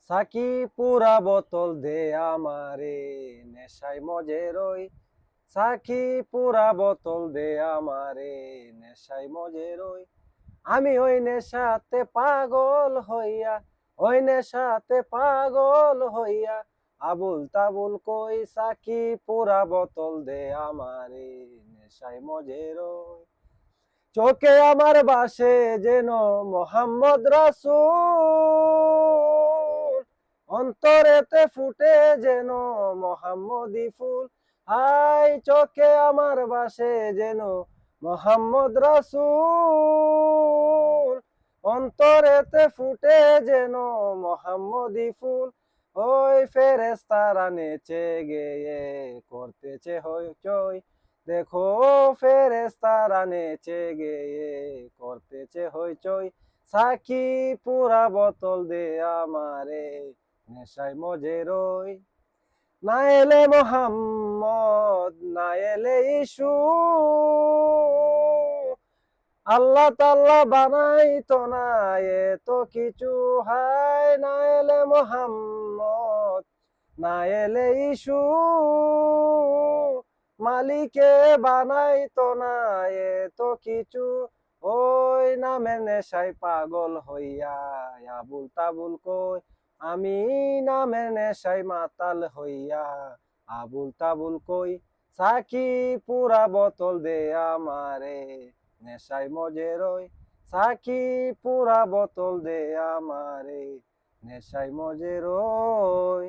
Psaki পুরা বোতল দে আমারে, নেশায় মজে রই। সাকি পুরা বোতল দে আমারে, নেশায় মজে রই। আমি ওই নেশাতে পাগল হইয়া, ওই নেশাতে পাগল হইয়া, আবুল তাবুল কই। সাকি পুরা বোতল দে আমারে, নেশায় মজে রই। চোখে আমার বাসে যেন মোহাম্মদ রাসূল, অন্তরেতে ফুটে যেন মোহাম্মদী ফুল। হাই চোখে আমার বাসে যেন মোহাম্মদ রাসূল, অন্তরেতে ফুটে যেন মোহাম্মদী ফুল। ওই ফেরেশতারা নেচে গেয়ে করতেছে হইচই, দেখো ফেরেশতারা নেচে গেয়ে করতেছে হইচই। সাকি পুরা বোতল দে আমারে, নেশায় মজে রই। না এলে মোহাম্মদ, না এলে ইসু, আল্লাহ তাল্লাহ বানাইতো না এত কিছু। হায় না এলে মোহাম্মদ, না এলে ইসু, মালিকে বানাইতো না এত কিছু। ওই নামের নেশায় পাগল হইয়া আবুল তাবুল কই। আমি নামের নেশায় মাতাল হইয়া আবুল তাবুল কই। সাকি পুরা বোতল দে আমারে, নেশায় মজে রই। সাকি পুরা বোতল দে আমারে, নেশায় মজে রই।